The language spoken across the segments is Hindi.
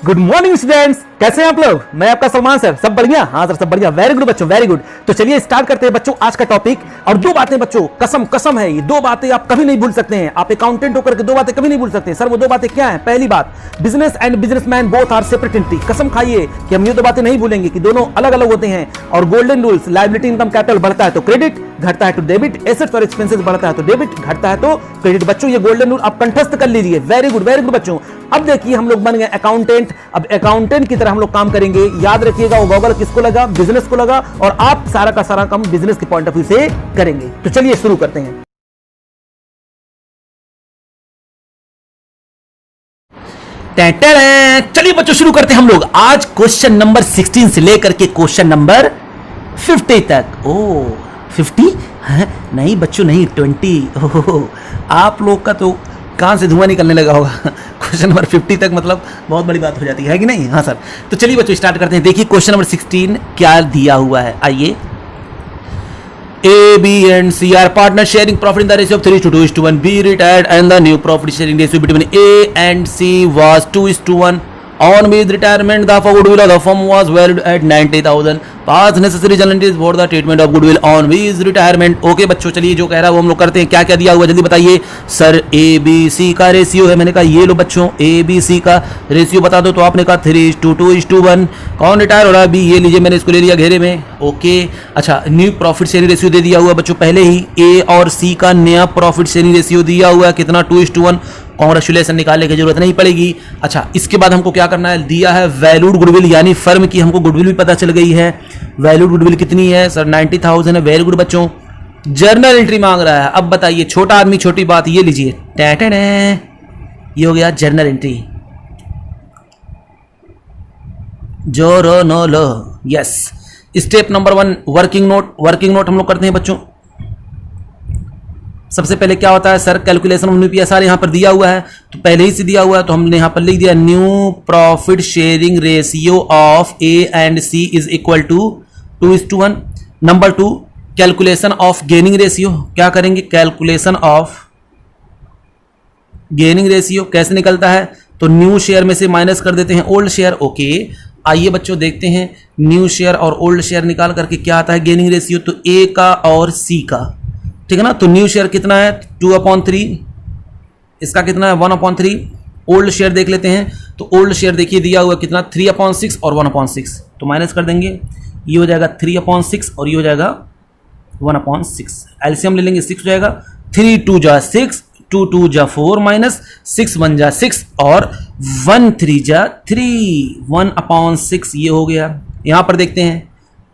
गुड मॉर्निंग स्टूडेंट्स, कैसे हैं आप लोग। मैं आपका सलमान सर। सब बढ़िया? हाँ सर, सब बढ़िया। वेरी गुड बच्चों, वेरी गुड। तो चलिए स्टार्ट करते हैं बच्चों आज का टॉपिक। और दो बातें बच्चों, कसम कसम है, ये दो बातें आप कभी नहीं भूल सकते हैं। आप अकाउंटेंट होकर के दो बातें कभी नहीं भूल सकते हैं। सर वो दो बातें क्या हैं? पहली बात, business and businessman both are separate entity. कसम खाइए कि हम ये दो बातें नहीं भूलेंगे कि दोनों अलग अलग होते हैं। और golden rules, liability income capital बढ़ता है तो क्रेडिट, घटता है तो डेबिट, एसेट्स और एक्सपेंसेस बढ़ता है तो डेबिट, घटता है तो क्रेडिट। बच्चों ये गोल्डन रूल आप कंठस्थ कर लीजिए। वेरी गुड बच्चों। अब देखिए हम लोग बन गए अकाउंटेंट। अब अकाउंटेंट की तरह हम लोग काम करेंगे। याद रखिएगा वो गॉगल किसको लगा? बिजनेस को लगा। और आप सारा का सारा काम बिजनेस के पॉइंट ऑफ व्यू से करेंगे। तो चलिए शुरू करते हैं। चलिए बच्चों शुरू करते हैं हम लोग आज क्वेश्चन नंबर 16 से लेकर के क्वेश्चन नंबर 50 तक। ओ 50 है? नहीं बच्चों नहीं, 20। आप लोग का तो कान से धुआं निकलने लगा होगा। क्वेश्चन नंबर 50 तक मतलब बहुत बड़ी बात हो जाती है कि नहीं? हाँ सर। तो चलिए बच्चों स्टार्ट करते हैं। देखिए क्वेश्चन नंबर 16 क्या दिया हुआ है, आइए। A, B and C are partners sharing profit in the ratio of 3:2:1. B retired and the new profit sharing ratio between A and C was 2:1. On B's retirement, the goodwill of the firm was valued at 90,000. Pass necessary journalities for the treatment of goodwill on B's retirement. Okay बच्चों, चलिए जो कह रहा है वो हम लोग करते हैं। क्या क्या दिया हुआ जल्दी बताइए। सर A B C का रेशियो है। मैंने कहा ये लो बच्चों, A B C का रेशियो बता दो। तो आपने कहा 3:2:1. कौन रिटायर हो रहा है? B। ये लीजिए, मैंने इसको ले लिया घेरे में। ओके अच्छा, न्यू प्रॉफिट शेयरिंग रेशियो दे दिया हुआ बच्चों पहले ही। A और C का नया प्रॉफिट शेयरिंग रेशियो दिया हुआ है कितना? 2:1। कांग्रेचुलेशन निकालने की जरूरत नहीं पड़ेगी। अच्छा इसके बाद हमको क्या करना है? दिया है वैल्यूड गुडविल, यानी फर्म की हमको गुडविल भी पता चल गई है। वैल्यूड गुडविल कितनी है सर? 90,000 है। वेरी गुड बच्चों। जर्नल एंट्री मांग रहा है। अब बताइए, छोटा आदमी छोटी बात, ये लीजिए, ये हो गया जर्नल एंट्री। जोरो लो yes. Step number 1 working note. Working note हम लोग करते हैं बच्चों। सबसे पहले क्या होता है sir? Calculation of new PSR यहां पर दिया हुआ है, तो पहले ही से दिया हुआ है तो हमने यहां पर लिख दिया new profit sharing ratio of A and C is equal to 2:1। Number 2 calculation of gaining ratio. क्या करेंगे? कैलकुलेशन ऑफ गेनिंग रेशियो कैसे निकलता है? तो न्यू शेयर में से माइनस कर देते हैं ओल्ड शेयर। ओके आइए बच्चों देखते हैं न्यू शेयर और ओल्ड शेयर निकाल करके क्या आता है गेनिंग रेशियो। तो ए का और सी का, ठीक है ना। तो न्यू शेयर कितना है? 2/3। इसका कितना है? 1/3। ओल्ड शेयर देख लेते हैं। तो ओल्ड शेयर देखिए दिया हुआ कितना? 3/6 और 1/6। तो माइनस कर देंगे, ये हो जाएगा 3/6 और ये हो जाएगा 1/6। एलसीएम ले लेंगे, 6 हो जाएगा। 3 2 जा 6, 2 2 जा 4 माइनस 6 1 जा 6 और 1 3 जा 3, 1/6 ये हो गया। यहां पर देखते हैं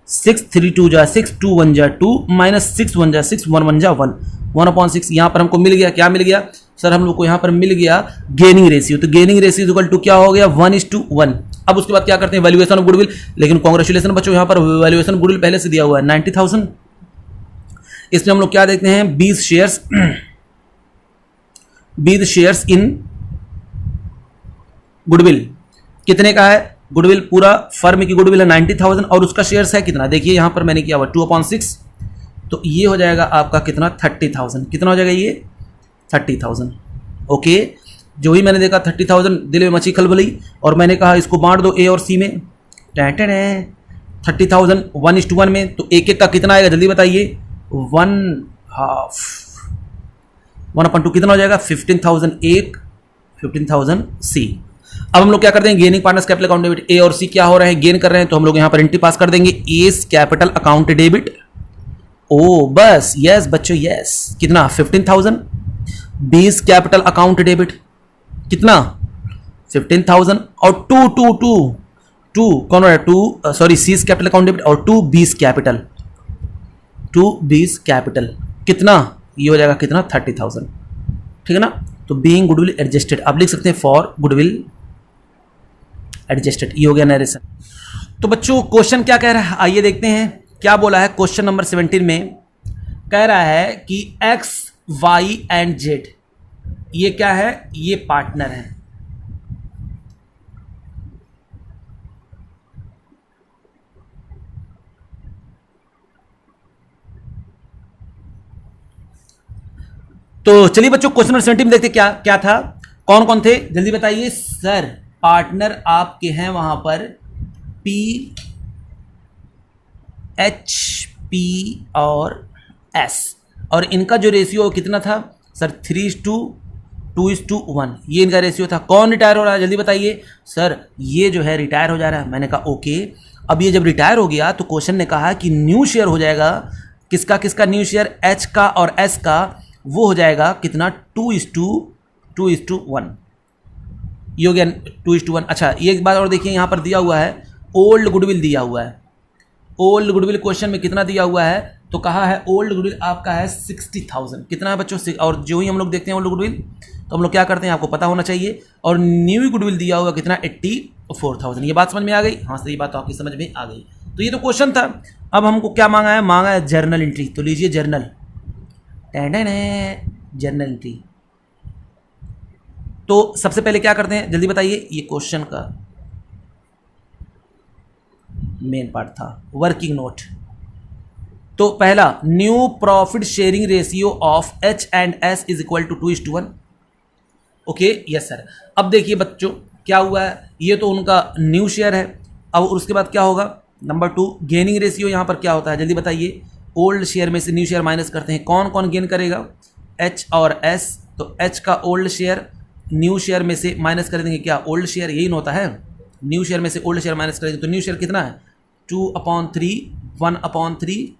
6 3 2 जा 6, 2 1 जा 2 माइनस 6 1 जा 6, 1 1 जा 1, 1/6। यहां पर हमको मिल गया, क्या मिल गया सर? हम लोग को यहां पर मिल गया गेनिंग रेशियो। तो गेनिंग रेशियो इक्वल टू क्या हो गया? 1:1। अब उसके बाद क्या करते हैं? Valuation of goodwill. लेकिन कांग्रेचुलेशन बच्चों, यहां पर वैल्यूएशन गुडविल पहले से दिया हुआ है 90,000। इसमें हम लोग क्या देखते हैं? 20 शेयर्स इन गुडविल। कितने का है गुडविल? पूरा फर्म की गुडविल है 90,000 और उसका शेयर्स है कितना? देखिए यहां पर मैंने किया हुआ 2/6। तो ये हो जाएगा आपका कितना? 30,000। कितना हो जाएगा ये? 30,000। ओके जो ही मैंने देखा 30,000, दिल में मची खलबली और मैंने कहा इसको बांट दो ए और सी में। 30,000 1:1 में। तो एक एक का कितना आएगा जल्दी बताइए? 1/2। 1/2 कितना हो जाएगा? 15,000 एक, 15,000 सी। अब हम लोग क्या करते हैं? Gaining partners capital account debit. A और सी क्या हो रहे हैं? गेन कर रहे हैं, तो हम लोग यहां पर एंट्री पास कर देंगे एस कैपिटल अकाउंट डेबिट। ओ बस यस बच्चों यस। कितना? 15,000। बीस कैपिटल अकाउंट डेबिट कितना? 15,000 और 2 कौन हो रहा है? 2 sorry seize capital account debit और 2 बीस कैपिटल, 2 बीस कैपिटल कितना? ये हो जाएगा कितना? 30,000। ठीक है ना। तो बीइंग गुडविल एडजस्टेड आप लिख सकते हैं फॉर गुडविल एडजस्टेड। ये हो गया नरेशन। तो बच्चों क्वेश्चन क्या कह रहा है आइए देखते हैं क्या बोला है। क्वेश्चन नंबर 17 में कह रहा है कि एक्स वाई एंड जेड ये क्या है? ये पार्टनर है। तो चलिए बच्चों क्वेश्चन नंबर 17 में देखते क्या क्या था। कौन कौन थे जल्दी बताइए सर? पार्टनर आपके हैं वहां पर पी, एच, पी और एस, और इनका जो रेशियो कितना था सर 3:2:1, ये इनका रेशियो था। कौन रिटायर हो रहा है जल्दी बताइए। सर ये जो है रिटायर हो जा रहा है। मैंने कहा ओके। अब ये जब रिटायर हो गया तो क्वेश्चन ने कहा कि न्यू शेयर हो जाएगा किसका किसका न्यू शेयर, एच का और एस का, वो हो जाएगा कितना 2:1। ये हो गया 2:1। अच्छा ये एक बात और देखिए, यहाँ पर दिया हुआ है ओल्ड गुडविल दिया हुआ है। ओल्ड गुडविल क्वेश्चन में कितना दिया हुआ है, तो कहा है ओल्ड गुडविल आपका है 60,000। कितना है बच्चों, और जो ही हम लोग देखते हैं ओल्ड गुडविल तो हम लोग क्या करते हैं, आपको पता होना चाहिए। और न्यू गुडविल दिया हुआ कितना 84,000। ये बात समझ में आ गई। हाँ सही बात तो आपकी समझ में आ गई। तो ये तो क्वेश्चन था। अब हमको क्या मांगा है, मांगा है जर्नल एंट्री। तो लीजिए जर्नल, जर्नल एंट्री। तो सबसे पहले क्या करते हैं जल्दी बताइए, ये क्वेश्चन का मेन पार्ट था, वर्किंग नोट। तो पहला, new profit sharing ratio of H and S is equal to 2:1। Okay yes sir. अब देखिए बच्चों क्या हुआ है, ये तो उनका न्यू शेयर है। अब उसके बाद क्या होगा, नंबर 2 गेनिंग रेशियो यहाँ पर क्या होता है जल्दी बताइए। ओल्ड शेयर में से न्यू शेयर माइनस करते हैं, कौन कौन गेन करेगा, एच और एस। तो एच का ओल्ड शेयर न्यू शेयर में से माइनस कर देंगे, क्या ओल्ड शेयर, यही होता है। न्यू शेयर में से ओल्ड शेयर माइनस करेंगे तो न्यू शेयर कितना है 2/3, 1/3।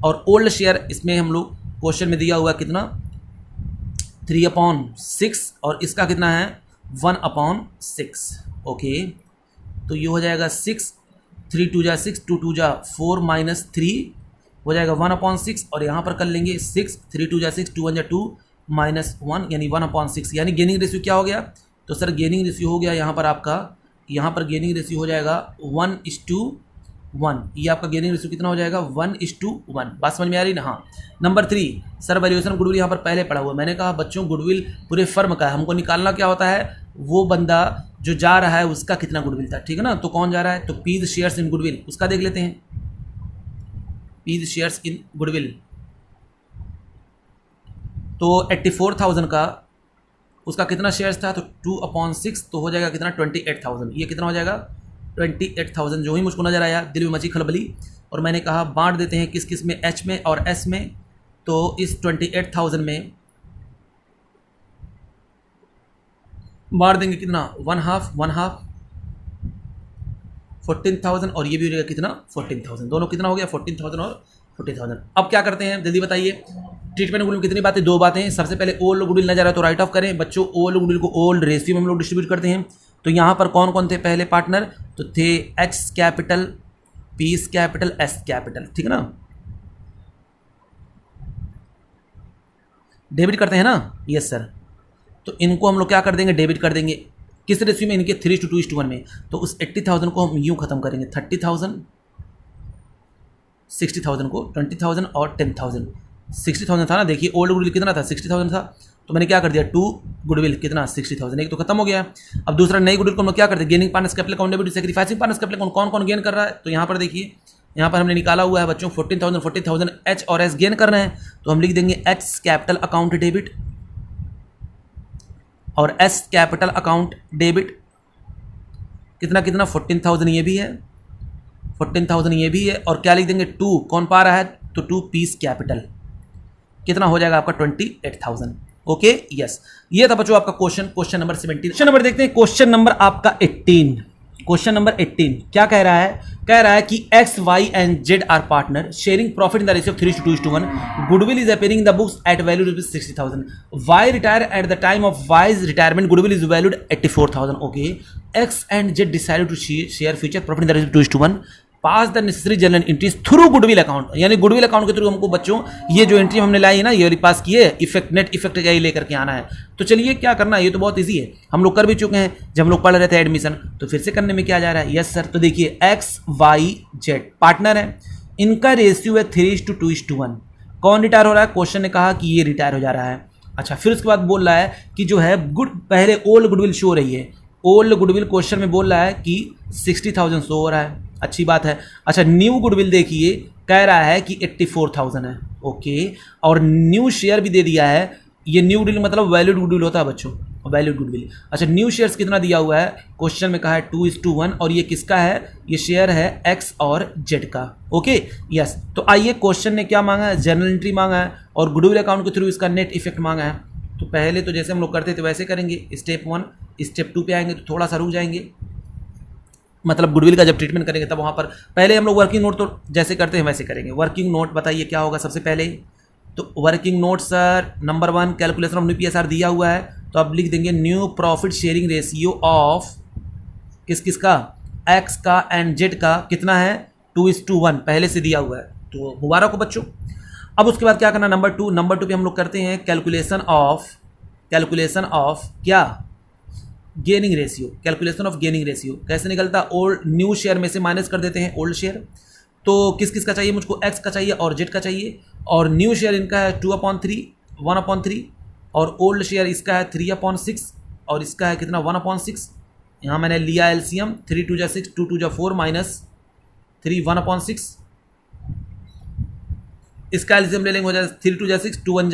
और ओल्ड शेयर इसमें हम लोग क्वेश्चन में दिया हुआ कितना 3/6, और इसका कितना है 1/6। ओके तो ये हो जाएगा 6, 3 2 जा 6, 2 2 जा 4 -3 हो जाएगा 1/6। और यहाँ पर कर लेंगे 6, 3 2 जा 6, 2 1 जा 2 -1 यानी 1/6। यानी गेनिंग रेशियो क्या हो गया, तो सर गेनिंग रेशियो हो गया यहाँ पर आपका, यहाँ पर गेनिंग रेशियो हो जाएगा 1:1। ये आपका गेनिंग रेशियो कितना हो जाएगा 1:1। बात समझ में आ रही ना। हाँ नंबर 3 सर वैल्यूएशन गुडविल यहाँ पर पहले पढ़ा हुआ। मैंने कहा बच्चों गुडविल पूरे फर्म का है, हमको निकालना क्या होता है, वो बंदा जो जा रहा है उसका कितना गुडविल था, ठीक है ना। तो कौन जा रहा है, तो पीज शेयर्स इन गुडविल, उसका देख लेते हैं। पीज शेयर्स इन गुडविल तो 84,000 का उसका कितना शेयर्स था, तो 2/6 तो हो जाएगा कितना 28,000। ये कितना हो जाएगा 28,000। जो ही मुझको नजर आया दिल में मची खलबली, और मैंने कहा बांट देते हैं किस किस में, एच में और एस में। तो इस 28,000 में बांट देंगे कितना 1/2 14,000, और ये भी हो जाएगा कितना 14,000। दोनों कितना हो गया 14,000 और 40,000। अब क्या करते हैं जल्दी बताइए। ट्रीटमेंट गुडविल कितनी बातें, 2 बातें। सबसे पहले ओल्ड गुडविल नजर आए तो राइट ऑफ करें बच्चों। ओल्ड गुडविल को ओल्ड रेशियो में हम लोग डिस्ट्रीब्यूट करते हैं। तो यहाँ पर कौन कौन थे पहले पार्टनर, तो थे H capital, piece capital, S capital, ठीक है ना। डेबिट करते हैं ना, यस सर। तो इनको हम लोग क्या कर देंगे, डेबिट कर देंगे। किस रेशियो में, इनके 3:2:1 में। तो उस 80,000 को हम यूं खत्म करेंगे, 30,000, 60,000 को 20,000 और 10,000। 60,000 था ना, देखिए ओल्ड गुडविल कितना था 60,000 था, तो मैंने क्या कर दिया 2 गुडविल कितना 60,000, एक तो खत्म हो गया। अब दूसरा नई गुडविल को हम क्या करते हैं, gaining partners capital account debit sacrificing partners capital account, कौन कौन गेन कर रहा है। तो यहाँ पर देखिए, यहाँ पर हमने निकाला हुआ है बच्चों 14,000 एच और एस गेन कर रहे हैं, तो हम लिख देंगे एच कैपिटल अकाउंट डेबिट और एस कैपिटल अकाउंट डेबिट। कितना कितना 14,000 ये भी है, 14,000 ये भी है, और क्या लिख देंगे 2 कौन पा रहा है, तो 2 पीस कैपिटल कितना हो जाएगा आपका 28,000। ओके यस, ये था बच्चों आपका क्वेश्चन नंबर 17। क्वेश्चन नंबर देखते हैं, क्वेश्चन नंबर आपका 18। क्वेश्चन नंबर 18 क्या कह रहा है, कह रहा है कि X, Y and Z are partner sharing profit in the ratio of 3:2:1। Goodwill is appearing in the books at value ₹60,000। Y retire at the time of Y's retirement, goodwill is valued 84,000। Okay, X and Z decided to share future profit in the ratio 2:1। Pass the necessary journal entries through goodwill account, यानी गुडविल अकाउंट के थ्रू हमको बच्चों ये जो एंट्री हमने लाई है ना, ये वाली पास की है, इफेक्ट नेट इफेक्ट का ही लेकर के आना है। तो चलिए क्या करना है, ये तो बहुत इजी है, हम लोग कर भी चुके हैं जब हम लोग पढ़ रहे थे एडमिशन, तो फिर से करने में क्या जा रहा है। यस सर, तो देखिए एक्स वाई जेड पार्टनर है, इनका रेशियो है 3:2:1। कौन रिटायर हो रहा है, क्वेश्चन ने कहा कि ये रिटायर हो जा रहा है। अच्छा, फिर उसके बाद बोल रहा है कि जो है पहले ओल्ड गुडविल शो हो रही है, ओल्ड गुडविल क्वेश्चन में बोल रहा है कि 60,000 शो हो रहा है, अच्छी बात है। अच्छा, न्यू गुडविल देखिए कह रहा है कि 84,000 है। ओके, और न्यू शेयर भी दे दिया है। ये न्यू गुडविल मतलब वैलिड गुडविल होता है बच्चों, वैल्यूड गुडविल। अच्छा, न्यू शेयर्स कितना दिया हुआ है, क्वेश्चन में कहा है 2:1 और ये किसका है, ये शेयर है एक्स और जेड का। ओके यस, तो आइए क्वेश्चन ने क्या मांगा है, जर्नल एंट्री मांगा है और गुडविल अकाउंट के थ्रू इसका नेट इफेक्ट मांगा है। तो पहले तो जैसे हम लोग करते थे वैसे करेंगे, स्टेप 1। स्टेप 2 पे आएंगे तो थोड़ा सा रुक जाएंगे, मतलब गुडविल का जब ट्रीटमेंट करेंगे तब वहाँ पर पहले हम लोग वर्किंग नोट तो जैसे करते हैं वैसे करेंगे। वर्किंग नोट बताइए क्या होगा सबसे पहले, तो working note sir number 1 calculation of new PSR दिया हुआ है, तो आप लिख देंगे new profit sharing ratio of किस का, एक्स का एंड जेड का कितना है 2:1 पहले से दिया हुआ है। तो मुबारक हो बच्चों। अब उसके बाद क्या करना, नंबर 2 पे हम लोग करते हैं कैलकुलेशन ऑफ क्या, gaining ratio. Calculation of gaining ratio कैसे निकलता, ओल्ड न्यू शेयर में से माइनस कर देते हैं ओल्ड शेयर। तो किस का चाहिए मुझको, एक्स का चाहिए और जेड का चाहिए, और न्यू शेयर इनका है 2/3 1/3 और ओल्ड शेयर इसका है 3/6 और इसका है कितना 1/6। यहाँ मैंने लिया एलसीएम 3 2 6 2 2 4 माइनस 3 1/6, इसका एलसीएम ले लेंगे हो जाएगा 3 2 6 2 1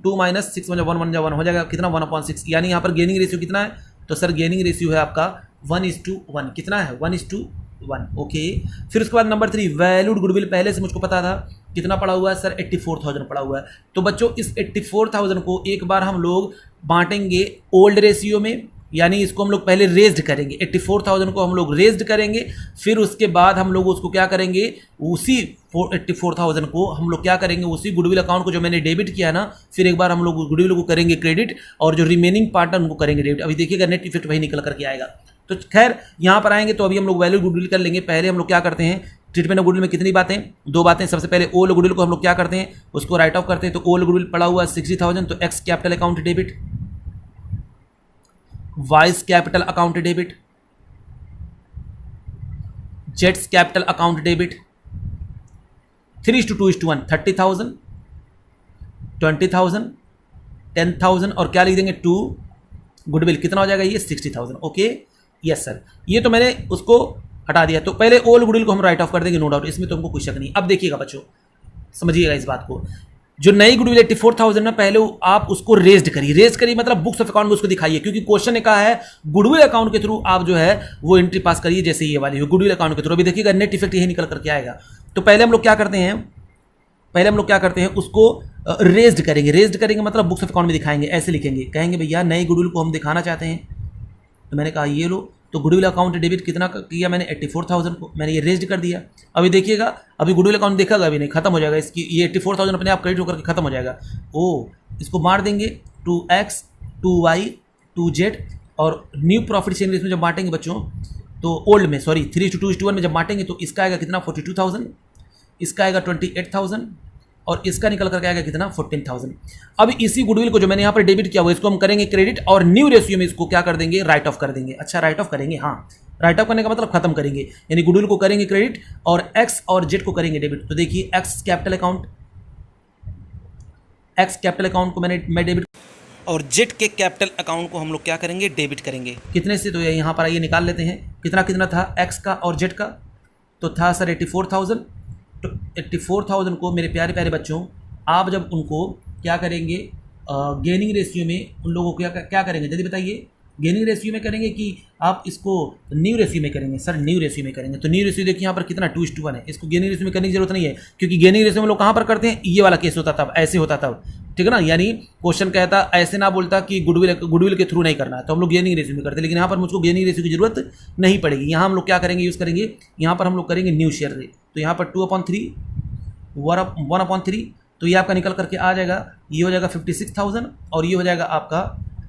2 माइनस 6 1 1 1 1 हो जाएगा कितना 1/6। यानी यहाँ पर गेनिंग रेशियो कितना है, तो सर गेनिंग रेशियो है आपका 1:1। कितना है 1:1। ओके, फिर उसके बाद नंबर 3 वैल्यूड गुडविल, पहले से मुझको पता था कितना पड़ा हुआ है सर 84,000 पड़ा हुआ है। तो बच्चों इस 84,000 को एक बार हम लोग बांटेंगे ओल्ड रेशियो में, यानी इसको हम लोग पहले रेज्ड करेंगे, 84,000 को हम लोग रेज्ड करेंगे, फिर उसके बाद हम लोग उसको क्या करेंगे, उसी 84,000 को हम लोग क्या करेंगे, उसी गुडविल अकाउंट को जो मैंने डेबिट किया है ना, फिर एक बार हम लोग गुडविल को करेंगे क्रेडिट और जो रिमेनिंग पार्ट है उनको करेंगे डेबिट। अभी देखिएगा नेट इफेक्ट वही निकल करके आएगा। तो खैर यहाँ पर आएंगे तो अभी हम लोग वैल्यू गुडविल कर लेंगे। पहले हम लोग क्या करते हैं, ट्रीटमेंट ऑफ गुडविल में कितनी बातें, 2 बातें। सबसे पहले ओल्ड गुडविल को हम लोग क्या करते हैं, उसको राइट ऑफ करते हैं। तो ओल्ड गुडविल पड़ा हुआ 60,000, तो x capital account debit, vice capital account debit, jets capital account debit, 3:2:1 30,000 20,000 10,000 और क्या लिख देंगे 2 गुडविल, कितना हो जाएगा ये 60,000। ओके यस सर, ये तो मैंने उसको हटा दिया। तो पहले ओल्ड गुडविल को हम राइट ऑफ कर देंगे, नो डाउट, इसमें तो हमको कोई शक नहीं। अब देखिएगा बच्चों, समझिएगा इस बात को, जो नई गुडविल 84,000 ना, पहले आप उसको रेज्ड करिए मतलब बुक्स ऑफ अकाउंट में उसको दिखाइए, क्योंकि क्वेश्चन ने कहा है गुडविल अकाउंट के थ्रू आप जो है वो एंट्री पास करिए, जैसे ये वाली गुडविल अकाउंट के थ्रू। अभी देखिएगा नेट इफेक्ट यही निकल करके आएगा। तो पहले हम लोग क्या करते हैं, उसको रेज्ड करेंगे मतलब बुक्स ऑफ अकाउंट में दिखाएंगे, ऐसे लिखेंगे, कहेंगे भैया नई गुडविल को हम दिखाना चाहते हैं। तो मैंने कहा ये लो, तो गुडविल अकाउंट डेबिट कितना किया मैंने 84,000 को, मैंने ये रेज्ड कर दिया। अभी देखिएगा, अभी गुडविल अकाउंट देखेगा अभी नहीं, खत्म हो जाएगा इसकी, ये 84,000 अपने आप क्रेडिट होकर के खत्म हो जाएगा। ओ, इसको मार देंगे 2x 2y 2z और न्यू प्रॉफिट शेयरिंग इसमें जब बांटेंगे बच्चों, तो ओल्ड में 3:2:1 में जब बांटेंगे तो इसका आएगा कितना 42,000, इसका आएगा 28,000 और इसका निकल करके आएगा कितना 14,000। अब इसी गुडविल को जो मैंने यहाँ पर डेबिट किया हुआ इसको हम करेंगे क्रेडिट और न्यू रेशियो में इसको क्या कर देंगे, राइट ऑफ कर देंगे। अच्छा, राइट ऑफ करेंगे, हाँ, राइट ऑफ करने का मतलब खत्म करेंगे, यानी गुडविल को करेंगे क्रेडिट और एक्स और जेड को करेंगे डेबिट। तो देखिए एक्स कैपिटल अकाउंट को मैं डेबिट और जेड के कैपिटल अकाउंट को हम लोग क्या करेंगे, डेबिट करेंगे। कितने से, तो यहाँ पर आइए निकाल लेते हैं, कितना था एक्स का और जेड का, तो था सर 84,000। तो 84,000 को मेरे प्यारे प्यारे बच्चों आप जब उनको क्या करेंगे, गेनिंग रेशियो में उन लोगों को क्या करेंगे जल्दी बताइए, गेनिंग रेशियो में करेंगे कि आप इसको न्यू रेशियो में करेंगे? सर न्यू रेशियो में करेंगे। तो न्यू रेशियो देखिए यहाँ पर कितना 2:1 है, इसको गेनिंग रेशियो में करने की जरूरत नहीं है, क्योंकि गेनिंग रेशियो में लोग कहाँ पर करते हैं, ये वाला केस होता तब, ऐसे होता तब, ठीक है ना। यानी क्वेश्चन कहता ऐसे ना बोलता कि गुडविल के थ्रू नहीं करना है, तो हम लोग गेनिंग रेशियो में करते हैं, लेकिन यहाँ पर मुझको गेनिंग रेशियो की जरूरत नहीं पड़ेगी। यहाँ हम लोग क्या करेंगे, यूज़ करेंगे, यहाँ पर हम लोग करेंगे न्यू शेयर रेट। तो यहाँ पर 2/3 1/3, तो ये आपका निकल करके आ जाएगा, ये हो जाएगा 56,000 और ये हो जाएगा आपका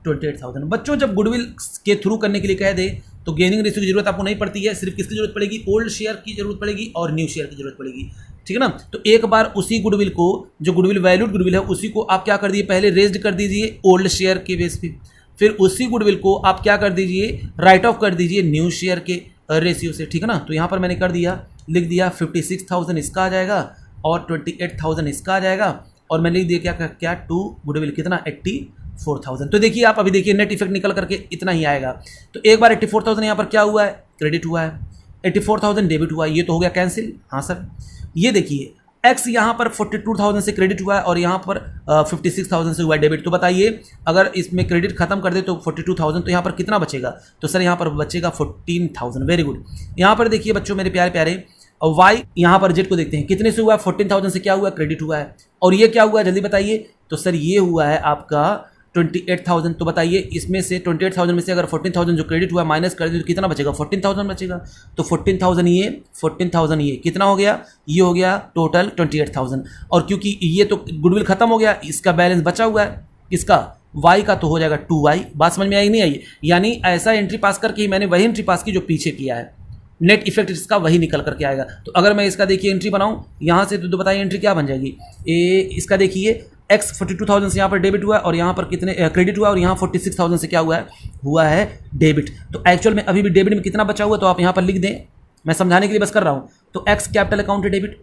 28,000। बच्चों जब गुडविल के थ्रू करने के लिए कह दे तो गेनिंग रेशियो की जरूरत आपको नहीं पड़ती है, सिर्फ किसकी जरूरत पड़ेगी, ओल्ड शेयर की जरूरत पड़ेगी और न्यू शेयर की जरूरत पड़ेगी, ठीक है ना। तो एक बार उसी गुडविल को, जो गुडविल वैल्यूड गुडविल है, उसी को आप क्या कर दीजिए, पहले रेज्ड कर दीजिए ओल्ड शेयर के बेस पे, फिर उसी गुडविल को आप क्या कर दीजिए, राइट ऑफ कर दीजिए न्यू शेयर के रेशियो से, ठीक है ना। तो यहाँ पर मैंने कर दिया, लिख दिया 56,000 इसका आ जाएगा और 28,000 इसका आ जाएगा और मैंने लिख दिया क्या टू गुडविल कितना 84,000। तो देखिए आप अभी देखिए नेट इफेक्ट निकल करके इतना ही आएगा। तो एक बार 84,000 यहाँ पर क्या हुआ है, क्रेडिट हुआ है, 84,000 डेबिट हुआ है, ये तो हो गया कैंसिल। हाँ सर, ये देखिए एक्स यहाँ पर 42,000 से क्रेडिट हुआ है और यहाँ पर 56,000 से हुआ है डेबिट। तो बताइए अगर इसमें क्रेडिट खत्म कर दे तो 42,000, तो यहाँ पर कितना बचेगा? तो सर यहाँ पर बचेगा 14,000। Very good. यहाँ पर देखिए बच्चों मेरे प्यारे प्यारे, और वाई यहाँ पर जेड को देखते हैं कितने से हुआ है? 14,000 से क्या हुआ? क्रेडिट हुआ है। और ये क्या हुआ है जल्दी बताइए? तो सर ये हुआ है आपका 28,000। तो बताइए इसमें से 28,000 में से अगर 14,000 जो क्रेडिट हुआ माइनस कर दे तो कितना बचेगा? 14,000 बचेगा। तो 14,000 ये 14,000 ये कितना हो गया? ये हो गया टोटल 28,000। और क्योंकि ये तो गुडविल खत्म हो गया, इसका बैलेंस बचा हुआ है, किसका? वाई का, तो हो जाएगा 2y। बात समझ में आई नहीं आई? यानी ऐसा एंट्री पास करके ही मैंने वही एंट्री पास की जो पीछे किया है, नेट इफेक्ट इसका वही निकल करके आएगा। तो अगर मैं इसका देखिए एंट्री बनाऊं यहाँ से, तो बताइए एंट्री क्या बन जाएगी? इसका देखिए एक्स 42,000 से यहाँ पर डेबिट हुआ और यहाँ पर कितने क्रेडिट हुआ, और यहाँ 46,000 से क्या हुआ है? हुआ है डेबिट। तो एक्चुअल में अभी भी डेबिट में कितना बचा हुआ है तो आप यहाँ पर लिख दें, मैं समझाने के लिए बस कर रहा हूँ। तो एक्स कैपिटल अकाउंट है डेबिट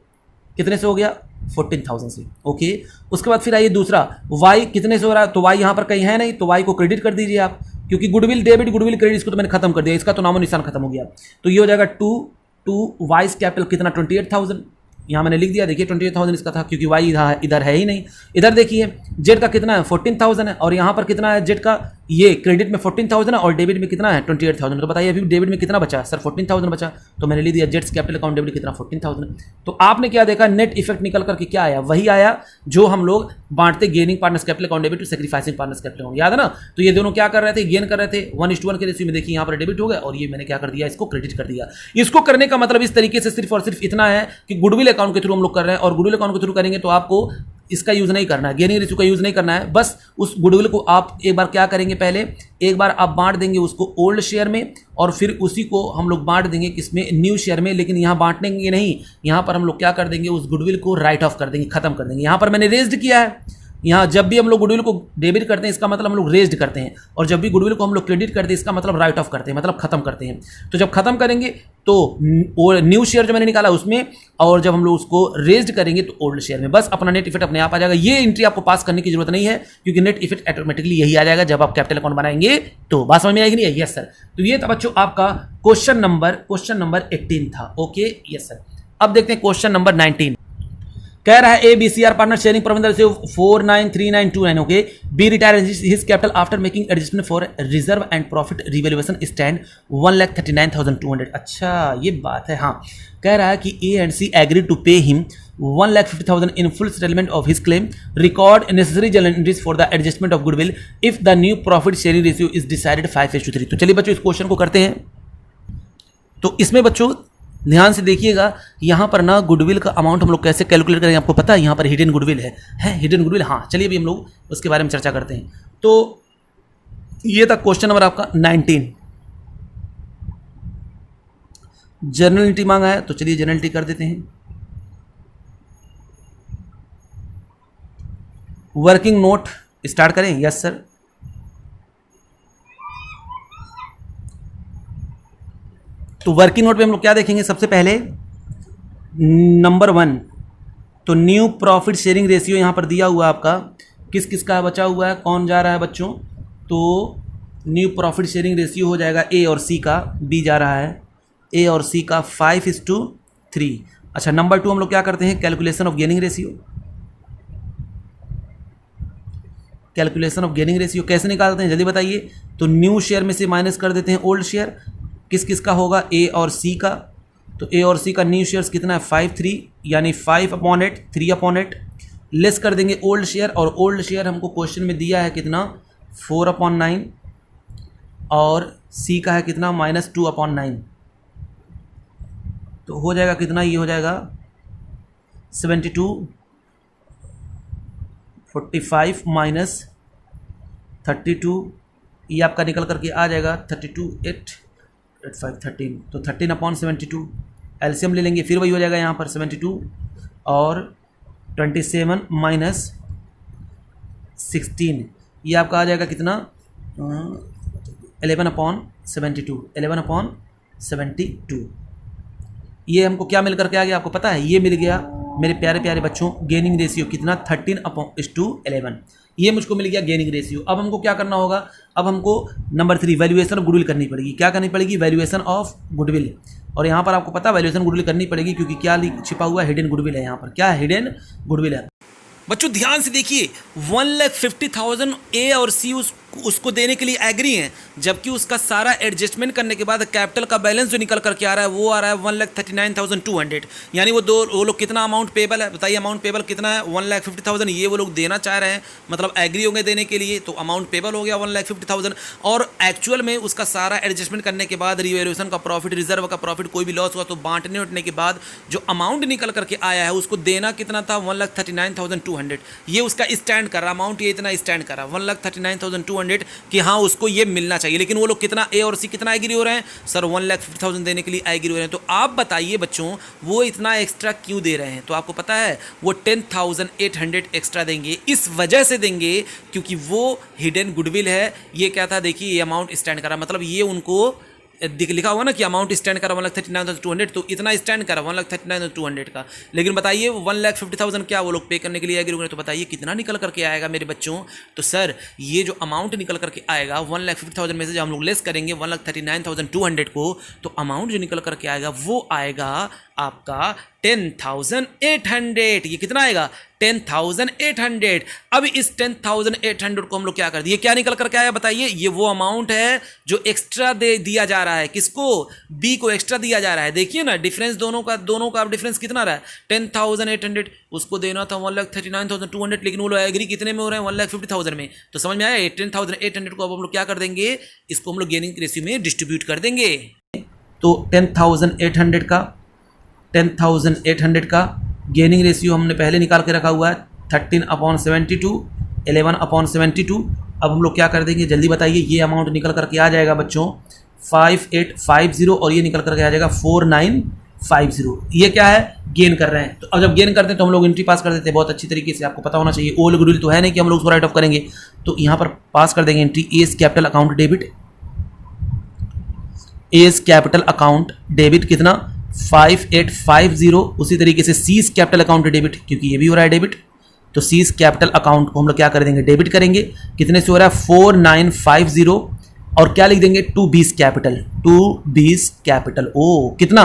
कितने से हो गया? 14,000 से। ओके, उसके बाद फिर आइए दूसरा, वाई कितने से हो रहा है? तो वाई यहाँ पर कहीं है नहीं, तो वाई को क्रेडिट कर दीजिए आप, क्योंकि गुडविल डेबिट गुडविल क्रेडिट इसको तो मैंने खत्म कर दिया, इसका तो नामो निशान खत्म हो गया। तो ये हो जाएगा 2 वाइस कैपिटल कितना? 28,000। यहाँ मैंने लिख दिया, देखिए 28,000 इसका था, क्योंकि वाई इधर है ही नहीं। इधर देखिए जेड का कितना है? 14,000 है, और यहाँ पर कितना है जेड का? ये क्रेडिट में 14,000 है और डेबिट में कितना है? 28,000। तो बताइए अभी डेबिट में कितना बचा? सर 14,000 बचा। तो मैंने लिख दिया जेड्स कैपिटल अकाउंट डेबिट कितना? 14,000। तो आपने क्या देखा? नेट इफेक्ट निकल करके क्या आया? वही आया जो हम लोग बांटते, gaining partners capital account debit, sacrificing partners capital account, याद है ना? तो ये दोनों क्या कर रहे थे? गेन कर रहे थे 1:1 के रेशियो में। देखिए यहाँ पर डेबिट हो गया और ये मैंने क्या कर दिया? इसको क्रेडिट कर दिया। इसको करने का मतलब इस तरीके से सिर्फ और सिर्फ इतना है कि गुडविल अकाउंट के थ्रू हम लोग कर रहे हैं, और गुडविल अकाउंट के थ्रू करेंगे तो आपको इसका यूज नहीं करना है, गेनिंग रेशियो का यूज नहीं करना है। बस उस गुडविल को आप एक बार क्या करेंगे, पहले एक बार आप बांट देंगे उसको ओल्ड शेयर में, और फिर उसी को हम लोग बांट देंगे किसमें? न्यू शेयर में। लेकिन यहाँ बांटेंगे नहीं, यहाँ पर हम लोग क्या कर देंगे? उस गुडविल को राइट ऑफ कर देंगे, खत्म कर देंगे। यहाँ पर मैंने रेज्ड किया है। यहाँ जब भी हम लोग गुडविल को डेबिट करते हैं इसका मतलब हम लोग रेज्ड करते हैं, और जब भी गुडविल को हम लोग क्रेडिट करते हैं इसका मतलब राइट ऑफ करते हैं, मतलब खत्म करते हैं। तो जब खत्म करेंगे तो न्यू शेयर जो मैंने निकाला उसमें, और जब हम लोग उसको रेज्ड करेंगे तो ओल्ड शेयर में। बस अपना नेट इफेक्ट अपने आप आ जाएगा। ये एंट्री आपको पास करने की जरूरत नहीं है, क्योंकि नेट इफेक्ट ऑटोमेटिकली यही आ जाएगा जब आप कैपिटल अकाउंट बनाएंगे। तो बात समझ में आएगी नहीं? Yes sir. तो ये था बच्चों आपका क्वेश्चन नंबर 18 था। Okay yes sir. अब देखते हैं क्वेश्चन नंबर 19। कह रहा है ABCR पार्टनर शेयरिंग प्रबंधन से 493929। Okay, B retire his capital after making adjustment for reserve and profit revaluation stand 1,39,200। अच्छा ये बात है। हाँ, कह रहा है कि A and C agree to pay him 1,50,000 in full settlement of his claim. Record necessary journal entries for the adjustment of goodwill if the new profit sharing ratio is decided 5:3। तो चलिए बच्चों इस क्वेश्चन को करते हैं। तो इसमें बच्चों ध्यान से देखिएगा, यहाँ पर ना गुडविल का अमाउंट हम लोग कैसे कैलकुलेट करेंगे आपको पता है? यहाँ पर हिडन गुडविल है हिडन गुडविल। हाँ चलिए अभी हम लोग उसके बारे में चर्चा करते हैं। तो ये था क्वेश्चन नंबर आपका 19। जर्नल एंट्री मांगा है, तो चलिए जर्नल एंट्री कर देते हैं। वर्किंग नोट स्टार्ट करें? Yes sir. तो वर्किंग नोट पे हम लोग क्या देखेंगे? सबसे पहले नंबर 1, तो न्यू प्रॉफिट शेयरिंग रेशियो यहाँ पर दिया हुआ आपका, किस किस का बचा हुआ है, कौन जा रहा है बच्चों? तो न्यू प्रॉफिट शेयरिंग रेशियो हो जाएगा A और C का, B जा रहा है A और C का 5:3। अच्छा नंबर 2 हम लोग क्या करते हैं? Calculation of gaining ratio. Calculation of gaining ratio कैसे निकालते हैं जल्दी बताइए? तो न्यू शेयर में से माइनस कर देते हैं ओल्ड शेयर। किस किस का होगा? A और C का। तो A और C का न्यू शेयर्स कितना है? 5:3, यानी 5/8, 3/8 लेस कर देंगे ओल्ड शेयर, और ओल्ड शेयर हमको क्वेश्चन में दिया है कितना? 4/9, और C का है कितना? -2/9। तो हो जाएगा कितना? ये हो जाएगा 72, 45 माइनस 32, ये आपका निकल करके आ जाएगा 32, 8, 5, 13। तो 13/72 एलसीएम ले लेंगे, फिर वही हो जाएगा यहाँ पर 72 और 27 माइनस 16, ये आपका आ जाएगा कितना? 11/72, 11/72। ये हमको क्या मिल करके आ गया आपको पता है? ये मिल गया मेरे प्यारे प्यारे बच्चों गेनिंग रेशियो कितना? 13:11। ये मुझको मिल गया गेनिंग रेशियो। अब हमको क्या करना होगा? अब हमको नंबर 3 वैल्यूएशन ऑफ गुडविल करनी पड़ेगी। क्या करनी पड़ेगी? Valuation of goodwill. और यहाँ पर आपको पता वैल्यूएशन गुडविल करनी पड़ेगी, क्योंकि क्या छिपा हुआ हिडन गुडविल है यहाँ पर, क्या हिडन गुडविल है। बच्चों ध्यान से देखिए, 1,50,000 ए और सी उसको देने के लिए एग्री हैं, जबकि उसका सारा एडजस्टमेंट करने के बाद कैपिटल का बैलेंस जो निकल करके आ रहा है वो आ रहा है 1,39,200। यानी वो लोग कितना अमाउंट पेबल है बताइए, अमाउंट पेबल कितना है 1,50,000, ये वो लोग देना चाह रहे हैं, मतलब एग्री होंगे देने के लिए, तो अमाउंट पेबल हो गया 1,50,000। और एक्चुअल में उसका सारा एडजस्टमेंट करने के बाद, रिवैल्यूएशन का प्रॉफिट, रिजर्व का प्रॉफिट, कोई भी लॉस हुआ तो बांटने उठने के बाद जो अमाउंट निकल करके आया है उसको देना कितना था 1,39,200। ये उसका स्टैंड कर रहा अमाउंट, ये इतना स्टैंड कर रहा 1,39,200 कि हाँ उसको ये मिलना चाहिए। लेकिन वो लोग कितना, ए और सी कितना एग्री हो रहे हैं सर 1,50,000 देने के लिए एग्री हो रहे हैं। तो आप बताइए बच्चों वो इतना एक्स्ट्रा क्यों दे रहे हैं? तो आपको पता है वो 10,800 एक्स्ट्रा देंगे, इस वजह से देंगे क्योंकि वो हिडन गुडविल है। ये क्या था देखिए, ये अमाउंट स्टैंड करा, मतलब ये उनको लिखा हुआ ना कि अमाउंट स्टैंड करा 1,39,200, तो इतना स्टैंड करा 1,39,200 का। लेकिन बताइए 1,50,000 क्या वो लोग पे करने के लिए एग्री हो गए, तो बताइए कितना निकल करके आएगा मेरे बच्चों? तो सर ये जो अमाउंट निकल करके आएगा 1,50,000 में से जब हम लोग लेस करेंगे 1,39,200 को, तो अमाउंट जो निकल करके आएगा वो आएगा आपका 10,800। ये कितना आएगा 10,800। अब इस 10,800 को हम लोग क्या कर दिए, क्या निकल करके आया बताइए? ये वो अमाउंट है जो एक्स्ट्रा दे दिया जा रहा है, किसको? बी को एक्स्ट्रा दिया जा रहा है। देखिए ना डिफरेंस दोनों का डिफरेंस कितना रहा है 10,800, उसको देना था 1,39,200, लेकिन वो लोग एग्री कितने में हो रहे हैं 1,50,000 में। तो समझ में आया, 10,800 को अब हम लोग क्या कर देंगे, इसको हम लोग गेनिंग रेशियो में डिस्ट्रीब्यूट कर देंगे। तो 10,800 का गेनिंग रेशियो हमने पहले निकाल के रखा हुआ है 13/72, 11/72। अब हम लोग क्या कर देंगे जल्दी बताइए, ये अमाउंट निकल करके आ जाएगा बच्चों 5850 और ये निकल करके आ जाएगा 4950। ये क्या है, गेन कर रहे हैं। तो अब जब गेन करते हैं तो हम लोग एंट्री पास कर देते हैं बहुत अच्छी तरीके से, आपको पता होना चाहिए। ओल्ड गुडविल तो है नहीं कि हम लोग उसको राइट ऑफ करेंगे, तो यहाँ पर पास कर देंगे entry S capital account debit, S capital account debit कितना 5850। उसी तरीके से सीज कैपिटल अकाउंट डेबिट, क्योंकि ये भी हो रहा है डेबिट, तो सीज कैपिटल अकाउंट को हम लोग क्या कर देंगे डेबिट करेंगे। कितने से हो रहा है 4950, और क्या लिख देंगे टू बीस कैपिटल। ओ कितना,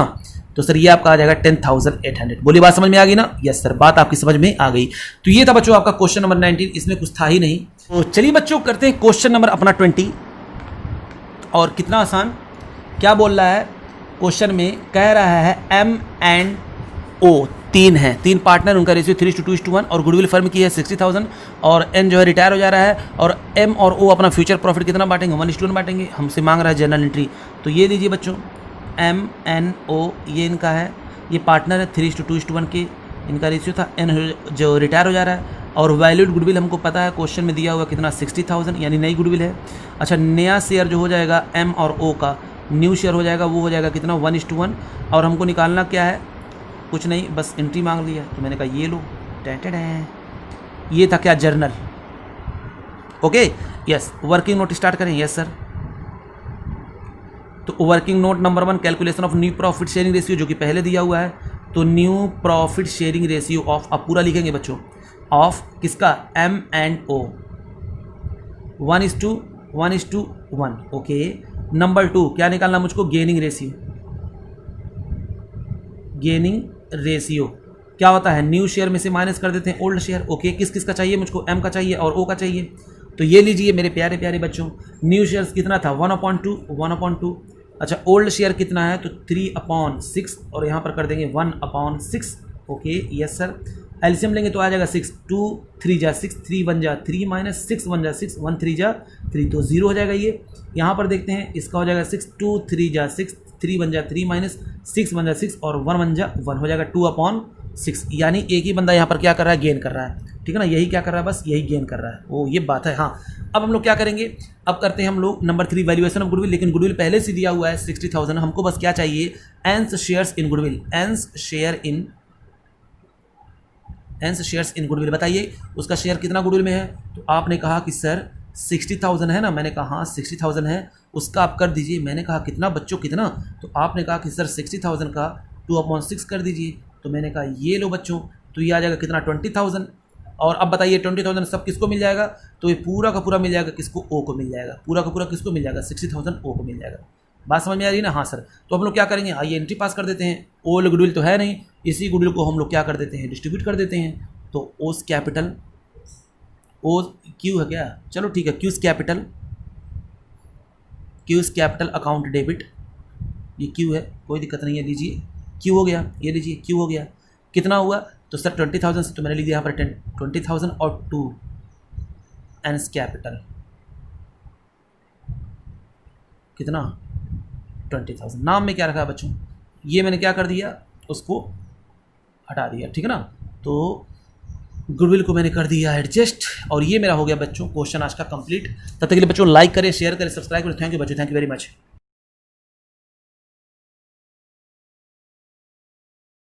तो सर ये आपका आ जाएगा 10,800। बोलिए बात समझ में आ गई ना? यस सर, बात आपकी समझ में आ गई। तो ये था बच्चों आपका क्वेश्चन नंबर 19, इसमें कुछ था ही नहीं। तो चलिए बच्चों करते हैं क्वेश्चन नंबर अपना 20, और कितना आसान, क्या बोल रहा है क्वेश्चन में, कह रहा है M&O तीन हैं, तीन पार्टनर, उनका रेशियो 3:2:1, और गुडविल फर्म की है 60,000, और N जो है रिटायर हो जा रहा है, और M और O अपना फ्यूचर प्रॉफिट कितना बांटेंगे 1:1 बांटेंगे। हमसे मांग रहा है जर्नल एंट्री, तो ये लीजिए बच्चों M&O ये इनका है, ये पार्टनर है 3:2:1 के, इनका रेशियो था। N जो रिटायर हो जा रहा है, और वैल्यूड गुडविल हमको पता है क्वेश्चन में दिया हुआ कितना 60,000, यानी नई गुडविल है। अच्छा नया शेयर जो हो जाएगा M और O का, न्यू शेयर हो जाएगा, वो हो जाएगा कितना 1:1, और हमको निकालना क्या है, कुछ नहीं, बस एंट्री मांग लिया। तो मैंने कहा ये लो, ये था क्या journal. Okay yes, working note start करें। यस सर, तो working note number 1 calculation of new profit sharing ratio, जो कि पहले दिया हुआ है। तो new profit sharing ratio of, अब पूरा लिखेंगे बच्चों, ऑफ किसका M&O 1:1। ओके नंबर 2 क्या निकालना मुझको, गेनिंग रेशियो। गेनिंग रेशियो क्या होता है, न्यू शेयर में से माइनस कर देते हैं ओल्ड शेयर। ओके किस किस का चाहिए मुझको, M का चाहिए और O का चाहिए। तो ये लीजिए मेरे प्यारे प्यारे बच्चों, न्यू शेयर्स कितना था 1/2। अच्छा ओल्ड शेयर कितना है, तो 3/6, और यहाँ पर कर देंगे 1/6। ओके यस सर, एलसीएम लेंगे तो आ जाएगा 6, 2 3 जा 6, 3 1 जा 3 माइनस 6 1 जा 6, 1 3 जा 3, तो 0 हो जाएगा। ये यहाँ पर देखते हैं, इसका हो जाएगा 6, 2 3 जा 6, 3 1 जा 3 माइनस 6 1 जा 6, और 1 1 जा 1 हो जाएगा 2/6। यानी एक ही बंदा यहाँ पर क्या कर रहा है, गेन कर रहा है। ठीक है ना, यही क्या कर रहा है, बस यही गेन कर रहा है। वो ये बात है। हाँ अब हम लोग क्या करेंगे, अब करते हैं हम लोग नंबर 3 वैल्यूएशन ऑफ गुडविल। लेकिन गुडविल पहले से दिया हुआ है 60,000, हमको बस क्या चाहिए, N's shares in goodwill, N's shares in goodwill. बताइए उसका शेयर कितना गुडविल में है। तो आपने कहा कि सर 60,000 है ना, मैंने कहा हाँ 60,000 है, उसका आप कर दीजिए। मैंने कहा कितना बच्चों कितना, तो आपने कहा कि सर 60,000 का 2/6 कर दीजिए। तो मैंने कहा ये लो बच्चों, तो ये आ जाएगा कितना 20,000। और अब बताइए 20,000 सब किसको मिल जाएगा, तो ये पूरा का पूरा मिल जाएगा किसको, O को मिल जाएगा। पूरा का पूरा किसको मिल जाएगा, 60,000 O को मिल जाएगा। बात समझ में आ रही है ना? हाँ सर। तो हम लोग क्या करेंगे, आइए एंट्री पास कर देते हैं। ओ गुडविल तो है नहीं, इसी गुडविल को हम लोग क्या कर देते हैं, डिस्ट्रीब्यूट कर देते हैं। तो ओस कैपिटल, ओ क्यू है क्या, चलो ठीक है, cues capital, cues capital account debit, ये क्यू है, कोई दिक्कत नहीं है, लीजिए क्यू हो गया, ये लीजिए क्यू हो गया। कितना हुआ, तो सर 20,000 से तो मैंने लिख दिया यहाँ पर 20,000 और 2 एंस कैपिटल कितना 20,000। नाम में क्या रखा है बच्चों, ये मैंने क्या कर दिया, उसको हटा दिया, ठीक है ना। तो गुडविल को मैंने कर दिया एडजस्ट, और ये मेरा हो गया बच्चों क्वेश्चन आज का कंप्लीट। तब तक के लिए बच्चों लाइक करें, शेयर करें, सब्सक्राइब करें। थैंक यू बच्चों, थैंक यू वेरी मच।